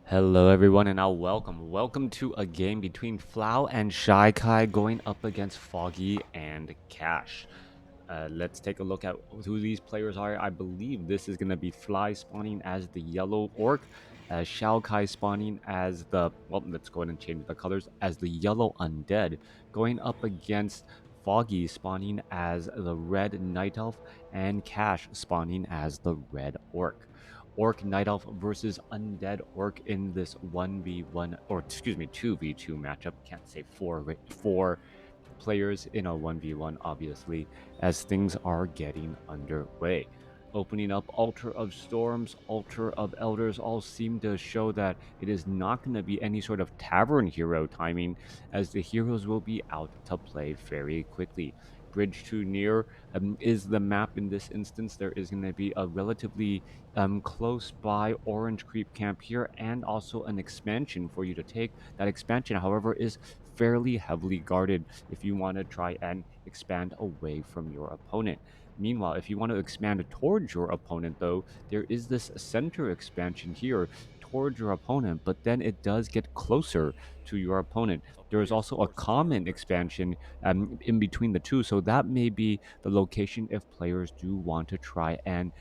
Hello everyone and welcome to a game between Flau and XiaoKai going up against Foggy and Cash. Let's take a look at who these players are. I believe this is going to be Fly spawning as the yellow orc, XiaoKai spawning as let's go ahead and change the colors, as the yellow undead, going up against Foggy spawning as the red night elf, and Cash spawning as the red orc. Orc Night Elf versus Undead Orc in this 1v1, or excuse me, 2v2 matchup. Can't say four players in a 1v1, obviously, as things are getting underway. Opening up Altar of Storms, Altar of Elders all seem to show that it is not going to be any sort of tavern hero timing, as the heroes will be out to play very quickly. Bridge to Near is the map in this instance. There is going to be a relatively close by Orange Creep camp here, and also an expansion for you to take. That expansion, however, is fairly heavily guarded if you want to try and expand away from your opponent. Meanwhile, if you want to expand towards your opponent, though, there is this center expansion here towards your opponent, but then it does get closer to your opponent. There is also a common expansion in between the two, so that may be the location if players do want to try and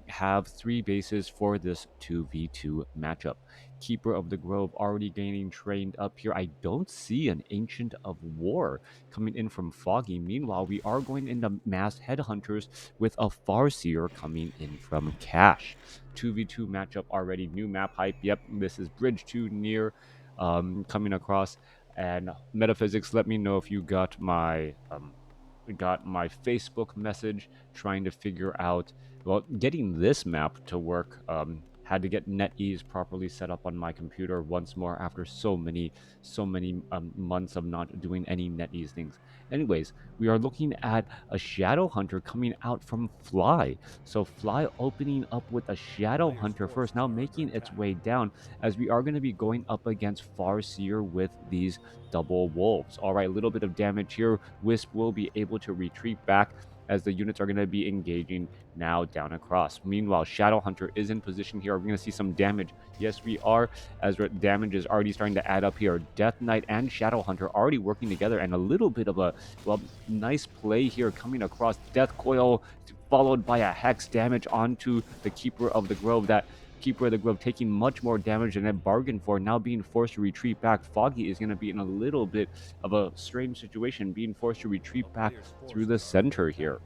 have three bases for this 2v2 matchup. Keeper of the Grove already gaining trained up here. I don't see an Ancient of War coming in from Foggy. Meanwhile, we are going into mass headhunters with a Farseer coming in from Cash. 2v2 matchup already. New map hype. Yep, this is Bridge 2 Near coming across. And Metaphysics, let me know if you got my Facebook message trying to figure out, getting this map to work. Had to get NetEase properly set up on my computer once more after so many months of not doing any NetEase things. Anyways, we are looking at a Shadow Hunter coming out from Fly. So Fly opening up with a Shadow Hunter first, now making its way down, as we are going to be going up against Farseer with these double wolves. All right, a little bit of damage here. Wisp will be able to retreat back as the units are going to be engaging now down across. Meanwhile, Shadow Hunter is in position here. We're going to see some damage. Yes, we are, as damage is already starting to add up here. Death Knight and Shadow Hunter already working together, and a little bit of a, nice play here coming across. Death Coil followed by a Hex damage onto the Keeper of the Grove. That Keeper of the Grove taking much more damage than it bargained for, now being forced to retreat back. Foggy is going to be in a little bit of a strange situation, being forced to retreat back through the center here.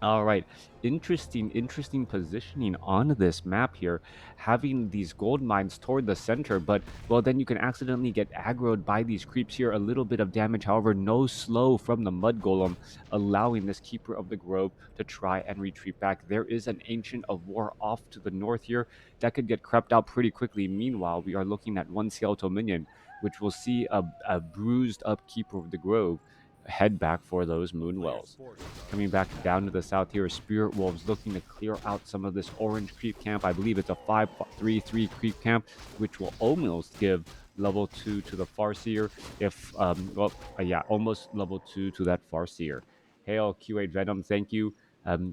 All right, interesting positioning on this map here, having these gold mines toward the center, but then you can accidentally get aggroed by these creeps here. A little bit of damage, however, no slow from the mud golem, allowing this Keeper of the Grove to try and retreat back. There is an Ancient of War off to the north here that could get crept out pretty quickly. Meanwhile, we are looking at one skeletal minion, which will see a bruised up Keeper of the Grove head back for those Moonwells. Coming back down to the south here, Spirit Wolves looking to clear out some of this orange creep camp. I believe it's a 5-3-3 creep camp, which will almost give level 2 to the Farseer. Almost level 2 to that Farseer. Hail Q8 Venom, thank you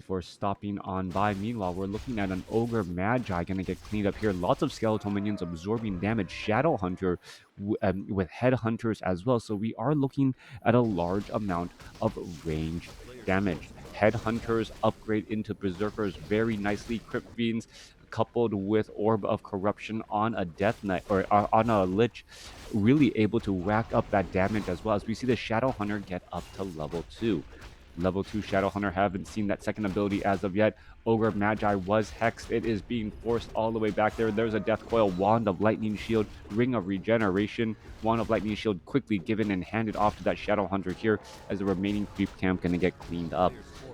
for stopping on by. Meanwhile, we're looking at an Ogre Magi going to get cleaned up here. Lots of skeletal minions absorbing damage. Shadow Hunter with Headhunters as well. So we are looking at a large amount of range damage. Headhunters upgrade into Berserkers very nicely. Crypt Fiends coupled with Orb of Corruption on a Death Knight, or on a Lich, really able to rack up that damage, as well as we see the Shadow Hunter get up to level 2. Level 2 Shadow Hunter, haven't seen that second ability as of yet. Ogre Magi was hexed. It is being forced all the way back there. There's a Death Coil, Wand of Lightning Shield, Ring of Regeneration. Wand of Lightning Shield quickly given and handed off to that Shadow Hunter here, as the remaining creep camp going to get cleaned up.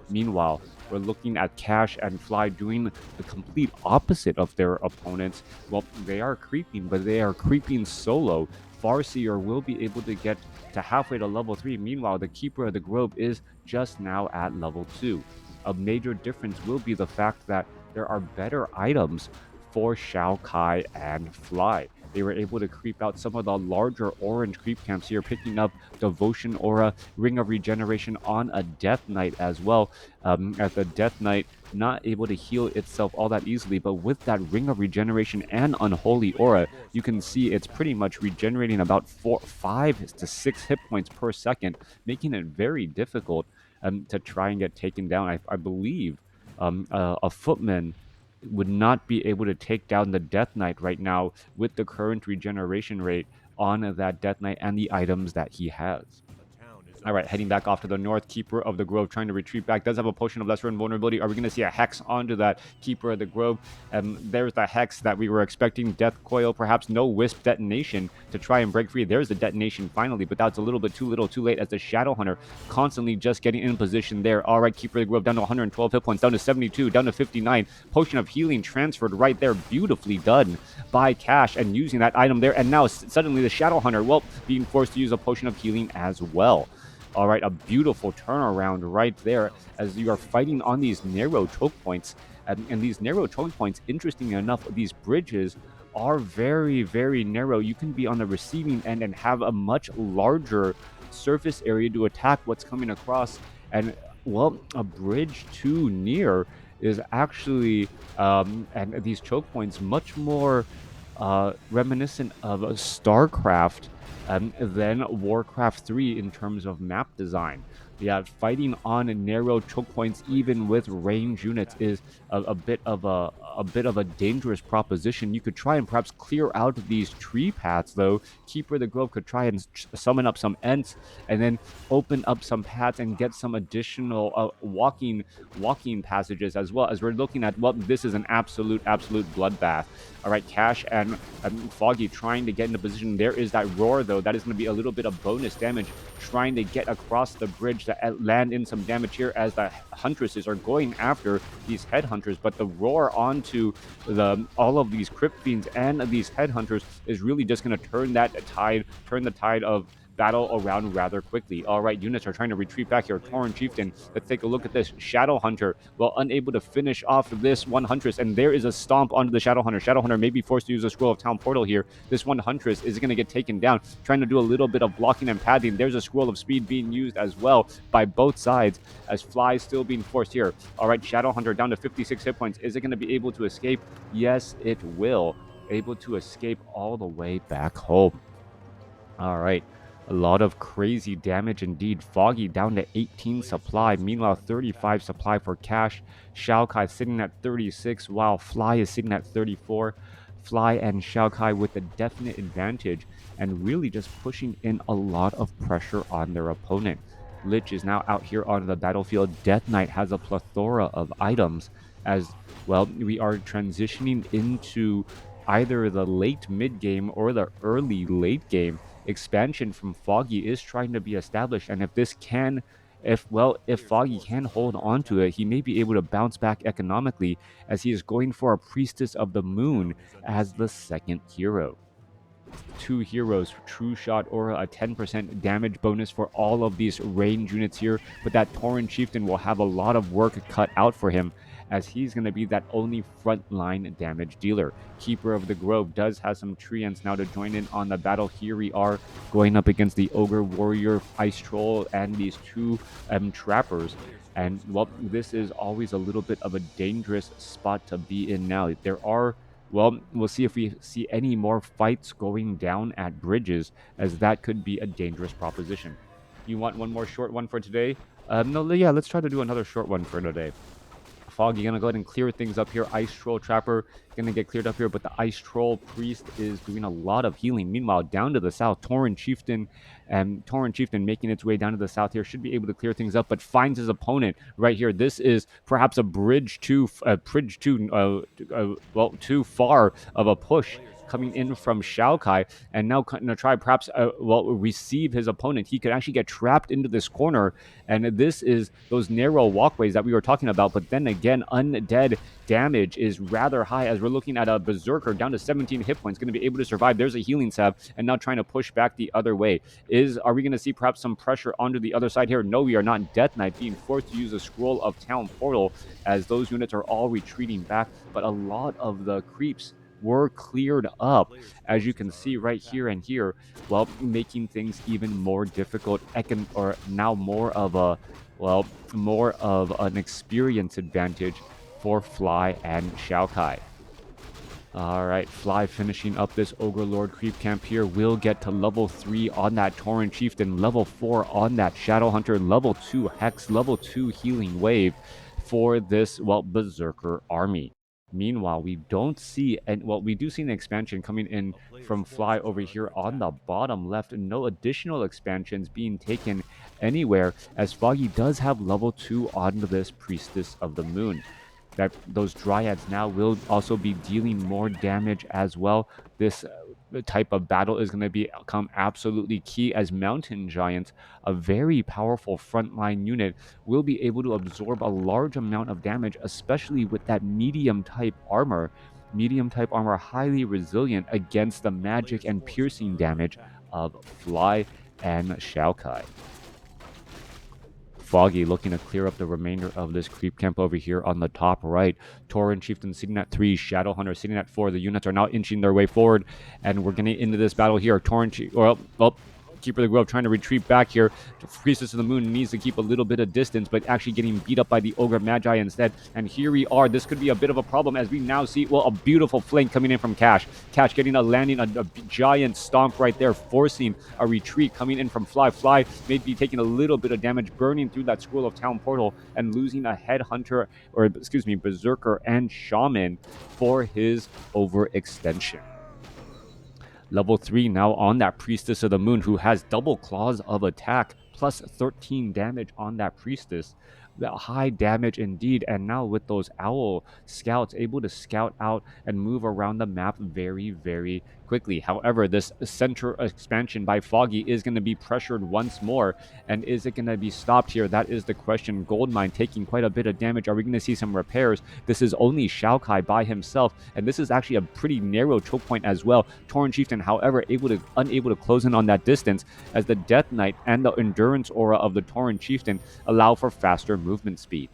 Meanwhile, we're looking at Cash and Fly doing the complete opposite of their opponents. Well, they are creeping, but they are creeping solo. Farseer will be able to get to halfway to level 3. Meanwhile, the Keeper of the Grove is just now at level 2. A major difference will be the fact that there are better items for XiaoKai and Fly. They were able to creep out some of the larger orange creep camps here, picking up Devotion Aura, Ring of Regeneration on a Death Knight as well. As the Death Knight not able to heal itself all that easily. But with that Ring of Regeneration and Unholy Aura, you can see it's pretty much regenerating about 5 to 6 hit points per second, making it very difficult to try and get taken down. I believe a footman would not be able to take down the Death Knight right now with the current regeneration rate on that Death Knight and the items that he has. All right, heading back off to the north. Keeper of the Grove trying to retreat back. Does have a potion of lesser invulnerability. Are we going to see a hex onto that Keeper of the Grove? There's the hex that we were expecting. Death Coil, perhaps no Wisp detonation to try and break free. There's the detonation finally, but that's a little bit too little, too late, as the Shadow Hunter constantly just getting in position there. All right, Keeper of the Grove down to 112 hit points, down to 72, down to 59. Potion of Healing transferred right there. Beautifully done by Cash and using that item there. And now suddenly the Shadow Hunter, well, being forced to use a Potion of Healing as well. All right, a beautiful turnaround right there as you are fighting on these narrow choke points. And these narrow choke points, interestingly enough, these bridges are very, very narrow. You can be on the receiving end and have a much larger surface area to attack what's coming across. And, well, a bridge too near is actually, and these choke points, much more reminiscent of StarCraft than WarCraft 3 in terms of map design. Yeah, fighting on narrow choke points, even with range units, is a bit of a dangerous proposition. You could try and perhaps clear out these tree paths, though. Keeper of the Grove could try and summon up some Ents, and then open up some paths and get some additional walking passages as well. As we're looking at, well, this is an absolute bloodbath. All right, Cash and Foggy trying to get into position. There is that roar, though. That is going to be a little bit of bonus damage, trying to get across the bridge to land in some damage here as the Huntresses are going after these Headhunters. But the roar onto all of these Crypt Fiends and these Headhunters is really just going to turn the tide of battle around rather quickly. All right, units are trying to retreat back here. Tauren Chieftain, let's take a look at this. Shadow Hunter, well, unable to finish off this one Huntress, and there is a stomp onto the Shadow Hunter. Shadow Hunter may be forced to use a Scroll of Town Portal here. This one Huntress is going to get taken down, trying to do a little bit of blocking and padding. There's a Scroll of Speed being used as well by both sides, as Fly still being forced here. All right, Shadow Hunter down to 56 hit points. Is it going to be able to escape? Yes, it will. Able to escape all the way back home. All right. A lot of crazy damage indeed. Foggy down to 18 supply. Meanwhile, 35 supply for Cash. XiaoKai sitting at 36, while Fly is sitting at 34. Fly and XiaoKai with a definite advantage and really just pushing in a lot of pressure on their opponent. Lich is now out here on the battlefield. Death Knight has a plethora of items as, well, we are transitioning into either the late mid game or the early late game. Expansion from Foggy is trying to be established, and if Foggy can hold on to it, he may be able to bounce back economically, as he is going for a Priestess of the Moon as the second hero. 2 heroes, True Shot Aura, a 10% damage bonus for all of these range units here, but that Tauren Chieftain will have a lot of work cut out for him, as he's going to be that only frontline damage dealer. Keeper of the Grove does have some treants now to join in on the battle. Here we are going up against the Ogre Warrior, Ice Troll, and these 2 Trappers. And, well, this is always a little bit of a dangerous spot to be in now. Well, we'll see if we see any more fights going down at bridges, as that could be a dangerous proposition. You want one more short one for today? No, yeah, let's try to do another short one for today. Foggy gonna go ahead and clear things up here. Ice Troll Trapper gonna get cleared up here, but the Ice Troll Priest is doing a lot of healing. Meanwhile, down to the south, Tauren Chieftain making its way down to the south here, should be able to clear things up, but finds his opponent right here. This is perhaps a bridge too far of a push coming in from XiaoKai, and now going to try perhaps receive his opponent. He could actually get trapped into this corner, and this is those narrow walkways that we were talking about. But then again, undead damage is rather high, as we're looking at a Berserker down to 17 hit points, going to be able to survive. There's a healing salve, and now trying to push back the other way. Are we going to see perhaps some pressure onto the other side here? No, we are not. Death Knight being forced to use a Scroll of Town Portal, as those units are all retreating back, but a lot of the creeps were cleared up, as you can see right here and here, well, making things even more difficult, or now more of an experience advantage for Fly and XiaoKai. Alright, Fly finishing up this Ogre Lord creep camp here. Will get to level 3 on that Tauren Chieftain, level 4 on that Shadow Hunter, level 2 Hex, level 2 Healing Wave for this, well, Berserker army. Meanwhile, we don't see, and well, we do see an expansion coming in from Fly over here on the bottom left. No additional expansions being taken anywhere, as Foggy does have level 2 on this Priestess of the Moon. That those dryads now will also be dealing more damage as well. This type of battle is going to become absolutely key, as mountain giants, a very powerful frontline unit, will be able to absorb a large amount of damage, especially with that medium type armor. Medium type armor, highly resilient against the magic and piercing damage of Fly and XiaoKai. Foggy looking to clear up the remainder of this creep camp over here on the top right. Tauren Chieftain sitting at 3, Shadow Hunter sitting at 4. The units are now inching their way forward, and we're getting into this battle here. Keeper of the Grove trying to retreat back here. Priestess of the Moon needs to keep a little bit of distance, but actually getting beat up by the Ogre Magi instead. And here we are. This could be a bit of a problem, as we now see, well, a beautiful flank coming in from Cash. Cash getting a landing, a giant stomp right there, forcing a retreat coming in from Fly. Fly may be taking a little bit of damage, burning through that Scroll of Town portal and losing a Headhunter, or excuse me, Berserker and Shaman for his overextension. Level 3 now on that Priestess of the Moon, who has double claws of attack, plus 13 damage on that Priestess. That high damage indeed, and now with those Owl Scouts able to scout out and move around the map very, very quickly. However, this center expansion by Foggy is going to be pressured once more, and is it going to be stopped here? That is the question. Goldmine taking quite a bit of damage. Are we going to see some repairs? This is only XiaoKai by himself, and this is actually a pretty narrow choke point as well. Tauren Chieftain, however, unable to close in on that distance, as the Death Knight and the Endurance Aura of the Tauren Chieftain allow for faster movement speed.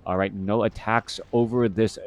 All right, no attacks over this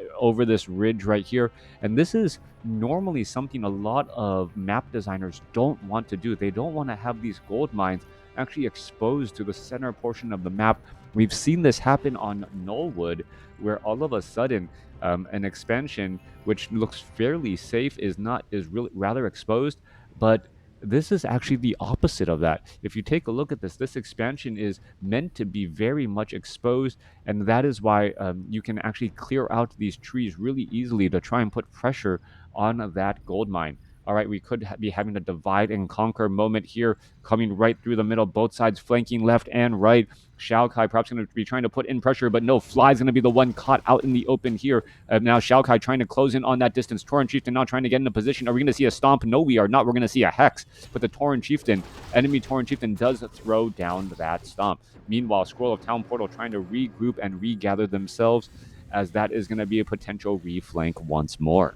ridge right here, and this is normally something a lot of map designers don't want to do. They don't want to have these gold mines actually exposed to the center portion of the map. We've seen this happen on Nullwood, where all of a sudden an expansion which looks fairly safe is really rather exposed, but this is actually the opposite of that. If you take a look at this expansion is meant to be very much exposed, and that is why you can actually clear out these trees really easily to try and put pressure on that gold mine. All right, we could be having a divide and conquer moment here, coming right through the middle, both sides flanking left and right. XiaoKai perhaps going to be trying to put in pressure, but no, Fly's going to be the one caught out in the open here. Now XiaoKai trying to close in on that distance. Tauren Chieftain now trying to get into position. Are we going to see a stomp? No, we are not. We're going to see a Hex, but the enemy Tauren Chieftain does throw down that stomp. Meanwhile, Scroll of Town Portal trying to regroup and regather themselves, as that is going to be a potential reflank once more.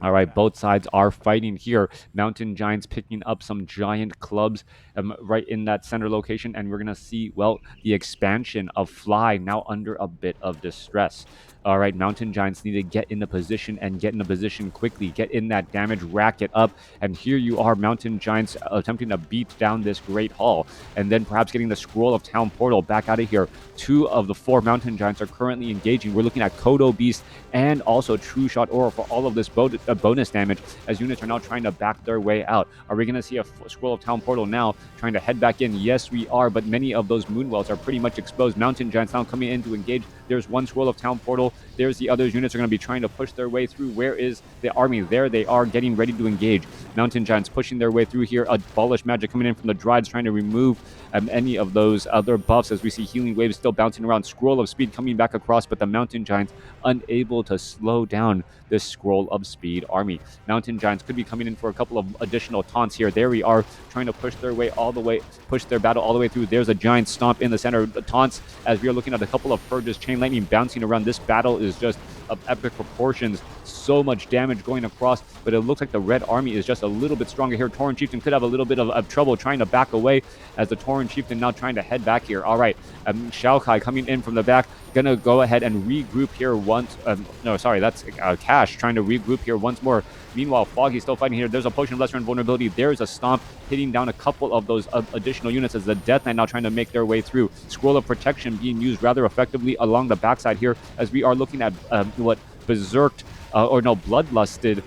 All right, both sides are fighting here. Mountain Giants picking up some giant clubs right in that center location, and we're going to see, well, the expansion of Fly now under a bit of distress. All right, Mountain Giants need to get into position and get into position quickly. Get in that damage, rack it up, and here you are, Mountain Giants attempting to beat down this Great Hall, and then perhaps getting the Scroll of Town Portal back out of here. 2 of the 4 Mountain Giants are currently engaging. We're looking at Kodo Beast and also True Shot Aura for all of this bonus damage, as units are now trying to back their way out. Are we going to see a Scroll of Town Portal now trying to head back in? Yes, we are, but many of those Moonwells are pretty much exposed. Mountain Giants now coming in to engage. There's one Scroll of Town Portal. There's the other units are going to be trying to push their way through. Where is the army? There they are, getting ready to engage. Mountain Giants pushing their way through here. Abolish Magic coming in from the Dryades, trying to remove any of those other buffs, as we see Healing Waves still bouncing around. Scroll of Speed coming back across, but the Mountain Giants unable to slow down this Scroll of Speed army. Mountain Giants could be coming in for a couple of additional taunts here. There we are, trying to push their battle all the way through. There's a giant stomp in the center. The taunts, as we are looking at a couple of purges, Chain Lightning bouncing around. This battle is just of epic proportions. So much damage going across, but it looks like the red army is just a little bit stronger here. Tauren Chieftain could have a little bit of trouble trying to back away, as the Tauren Chieftain now trying to head back here. All right, XiaoKai coming in from the back, gonna go ahead and regroup here once. No, sorry, that's Cash trying to regroup here once more. Meanwhile, Foggy still fighting here. There's a Potion of Lesser Invulnerability. There's a Stomp hitting down a couple of those additional units as the Death Knight now trying to make their way through. Scroll of Protection being used rather effectively along the backside here, as we are looking at what Berserked, Bloodlusted,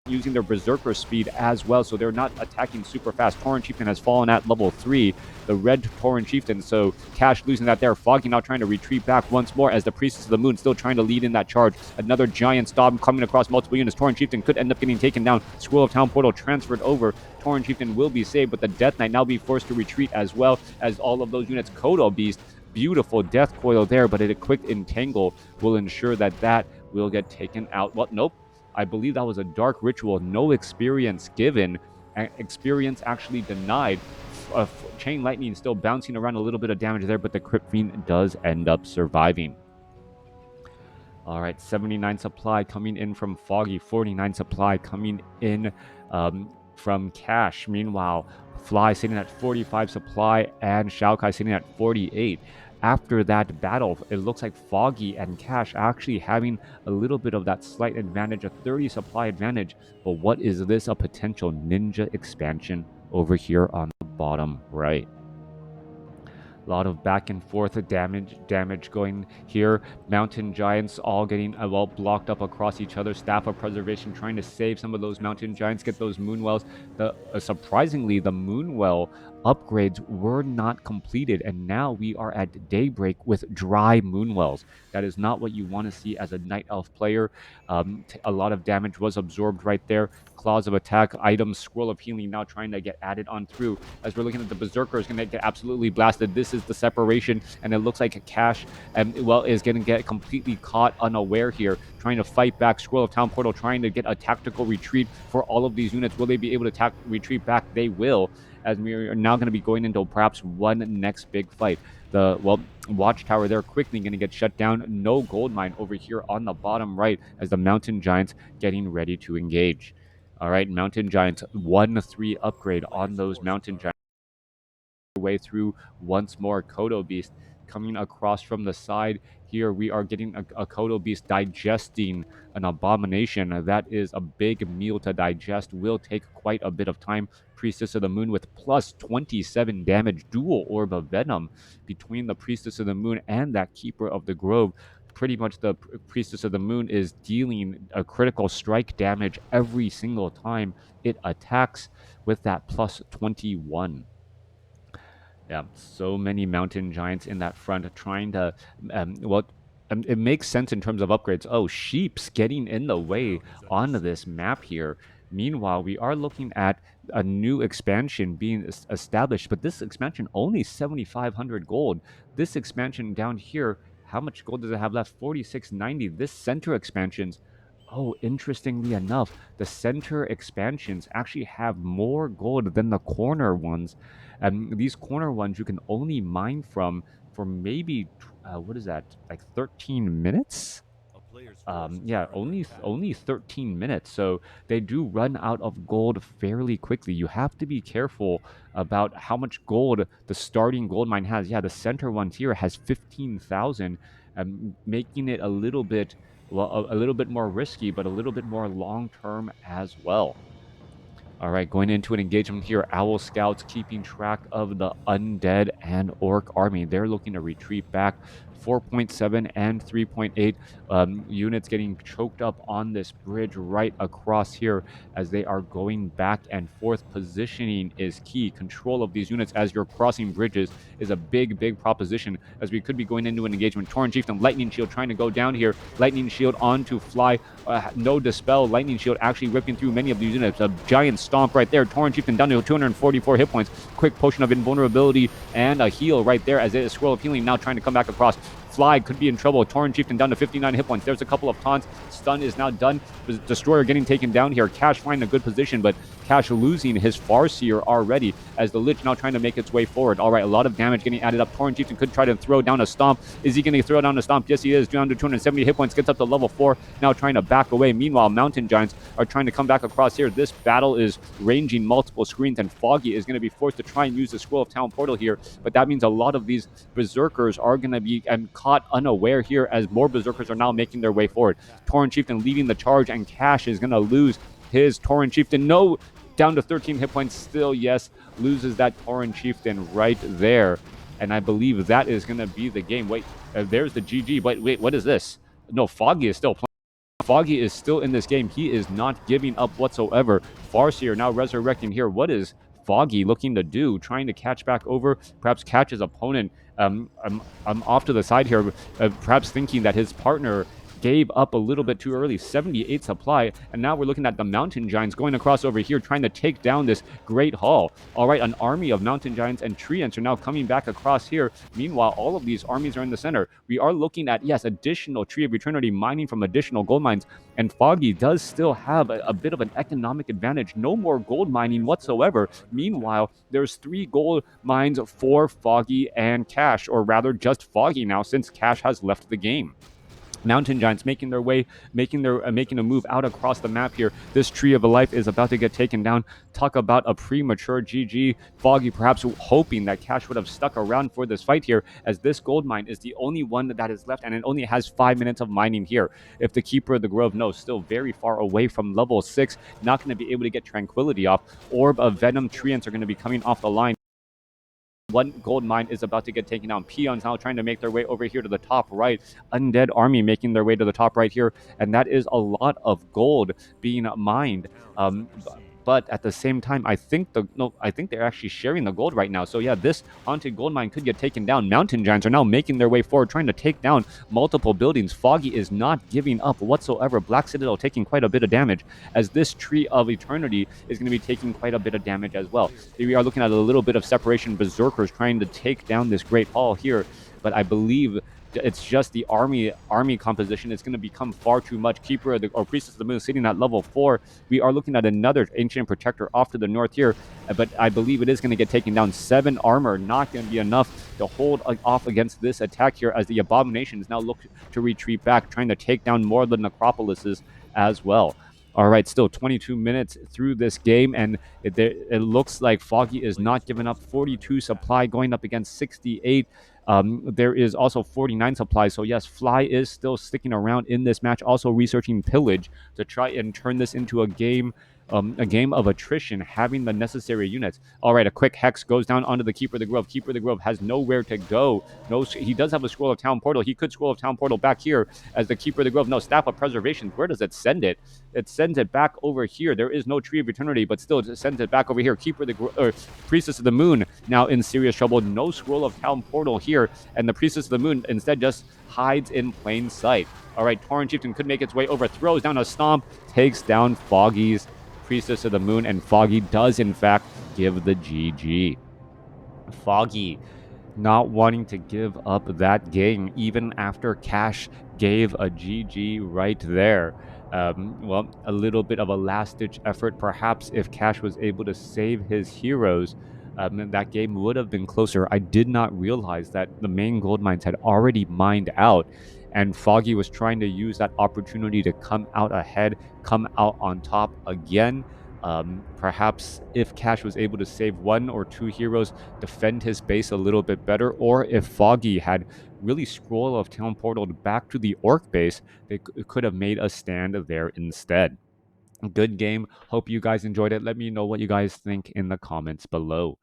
using their Berserker speed as well, so they're not attacking super fast. Tauren Chieftain has fallen at level 3, the red Tauren Chieftain, so Cash losing that there. Foggy now trying to retreat back once more as the Priestess of the Moon still trying to lead in that charge. Another giant Stomp coming across multiple units. Tauren Chieftain could end up getting taken down. Scroll of Town Portal transferred over. Tauren Chieftain will be saved, but the Death Knight now be forced to retreat as well as all of those units. Kodo Beast, beautiful death coil there, but a quick entangle will ensure that will get taken out. Well, nope. I believe that was a dark ritual. No experience given. Experience actually denied. Chain Lightning still bouncing around, a little bit of damage there, but the Crypt Fiend does end up surviving. All right, 79 supply coming in from Foggy. 49 supply coming in from Cash. Meanwhile, Fly sitting at 45 supply and XiaoKai sitting at 48. After that battle, it looks like Foggy and Cash actually having a little bit of that slight advantage, a 30 supply advantage. But what is this? A potential ninja expansion over here on the bottom right. A lot of back and forth damage going here. Mountain Giants all getting well blocked up across each other. Staff of Preservation trying to save some of those Mountain Giants, get those Moonwells. Surprisingly, the Moonwell upgrades were not completed, and now we are at Daybreak with dry Moonwells. That is not what you want to see as a Night Elf player. A lot of damage was absorbed right there. Claws of Attack, items, Scroll of Healing now trying to get added on through. As we're looking at the Berserker is going to get absolutely blasted. This is the separation, and it looks like Cash is going to get completely caught unaware here, trying to fight back. Scroll of Town Portal trying to get a tactical retreat for all of these units. Will they be able to retreat back? They will, as we are now going to be going into perhaps one next big fight. The Watchtower there quickly going to get shut down. No gold mine over here on the bottom right as the Mountain Giants getting ready to engage. All right, Mountain Giants 1-3 upgrade on those Mountain Giants. Way through once more. Kodo Beast coming across from the side. Here we are getting a Kodo Beast digesting an abomination. That is a big meal to digest. Will take quite a bit of time. Priestess of the Moon with plus 27 damage. Dual Orb of Venom between the Priestess of the Moon and that Keeper of the Grove. Pretty much the Priestess of the Moon is dealing a critical strike damage every single time it attacks with that plus 21. Yeah, so many Mountain Giants in that front trying to, it makes sense in terms of upgrades. Oh, Sheep's getting in the way on this map here. Meanwhile, we are looking at a new expansion being established, but this expansion only 7,500 gold. This expansion down here, how much gold does it have left? 4690. This center expansions, oh, interestingly enough, the center expansions actually have more gold than the corner ones. And these corner ones you can only mine from for maybe, what is that, like 13 minutes? Yeah, only 13 minutes. So they do run out of gold fairly quickly. You have to be careful about how much gold the starting gold mine has. Yeah, the center one here has 15,000, making it a little bit more risky, but a little bit more long-term as well. All right, going into an engagement here. Owl Scouts keeping track of the undead and orc army. They're looking to retreat back. 4.7 and 3.8 units getting choked up on this bridge right across here as they are going back and forth. Positioning is key. Control of these units as you're crossing bridges is a big proposition, as we could be going into an engagement. Tauren Chieftain, Lightning Shield trying to go down here. Lightning Shield onto Fly. No Dispel. Lightning Shield actually ripping through many of these units. A giant stomp right there. Tauren Chieftain down to 244 hit points. Quick Potion of Invulnerability and a heal right there as it is Scroll of Healing now trying to come back across. Fly could be in trouble. Torrent Chieftain down to 59 hit points. There's a couple of taunts. Stun is now done. Destroyer getting taken down here. Cash finding a good position, but Cash losing his Farseer already as the Lich now trying to make its way forward. All right, a lot of damage getting added up. Torrent Chieftain could try to throw down a Stomp. Is he going to throw down a Stomp? Yes, he is. Down to 270 hit points. Gets up to level 4. Now trying to back away. Meanwhile, Mountain Giants are trying to come back across here. This battle is ranging multiple screens, and Foggy is going to be forced to try and use the Scroll of Town Portal here. But that means a lot of these Berserkers are going to be caught unaware here as more Berserkers are now making their way forward. Torrent Chieftain leading the charge, and Cash is going to lose his Torrent Chieftain. No, down to 13 hit points still. Yes, loses that Torrent Chieftain right there. And I believe that is going to be the game. Wait, there's the GG. Wait, what is this? No, Foggy is still playing. Foggy is still in this game. He is not giving up whatsoever. Farseer now resurrecting here. What is Foggy looking to do? Trying to catch back over, perhaps catch his opponent. I'm off to the side here, perhaps thinking that his partner gave up a little bit too early. 78 supply, and now we're looking at the Mountain Giants going across over here, trying to take down this Great Hall. All right, an army of Mountain Giants and Treants are now coming back across here. Meanwhile, all of these armies are in the center. We are looking at, yes, additional Tree of Eternity mining from additional gold mines, and Foggy does still have a bit of an economic advantage. No more gold mining whatsoever. Meanwhile, there's 3 gold mines for Foggy and Cash, or rather just Foggy now, since Cash has left the game. Mountain Giants making their way, making a move out across the map here. This Tree of a Life is about to get taken down. Talk about a premature GG. Foggy perhaps hoping that Cash would have stuck around for this fight here, as this gold mine is the only one that is left, and it only has 5 minutes of mining here. If the Keeper of the Grove, no, still very far away from level 6, not going to be able to get Tranquility off. Orb of Venom Treants are going to be coming off the line. One gold mine is about to get taken down. Peons now trying to make their way over here to the top right. Undead Army making their way to the top right here. And that is a lot of gold being mined. But at the same time, I think they're actually sharing the gold right now. So yeah, this haunted gold mine could get taken down. Mountain Giants are now making their way forward, trying to take down multiple buildings. Foggy is not giving up whatsoever. Black Citadel taking quite a bit of damage, as this Tree of Eternity is going to be taking quite a bit of damage as well. We are looking at a little bit of separation. Berserkers trying to take down this Great Hall here, but I believe it's just the army composition. It's going to become far too much. Keeper of the, or Priestess of the Moon sitting at level 4. We are looking at another Ancient Protector off to the north here, but I believe it is going to get taken down. 7 armor, not going to be enough to hold off against this attack here, as the Abominations now look to retreat back, trying to take down more of the Necropolises as well. All right, still 22 minutes through this game, and it looks like Foggy is not giving up. 42 supply going up against 68. There is also 49 supplies. So yes, Fly is still sticking around in this match, also researching Pillage to try and turn this into a game of attrition, having the necessary units. All right, a quick Hex goes down onto the Keeper of the Grove. Keeper of the Grove has nowhere to go. No, he does have a Scroll of Town Portal. He could Scroll of Town Portal back here as the Keeper of the Grove. No, Staff of Preservation. Where does it send it? It sends it back over here. There is no Tree of Eternity, but still it sends it back over here. Keeper of the or Priestess of the Moon now in serious trouble. No Scroll of Town Portal here, and the Priestess of the Moon instead just hides in plain sight. All right, Torrent Chieftain could make its way over, throws down a Stomp, takes down Foggy's Priestess of the Moon, and Foggy does in fact give the GG. Foggy not wanting to give up that game even after Cash gave a GG right there. Well, a little bit of a last-ditch effort. Perhaps if Cash was able to save his heroes, that game would have been closer. I did not realize that the main gold mines had already mined out, and Foggy was trying to use that opportunity to come out ahead, come out on top again. Perhaps if Cash was able to save 1 or 2 heroes, defend his base a little bit better, or if Foggy had really Scroll of Town Portaled back to the Orc base, they could have made a stand there instead. Good game. Hope you guys enjoyed it. Let me know what you guys think in the comments below.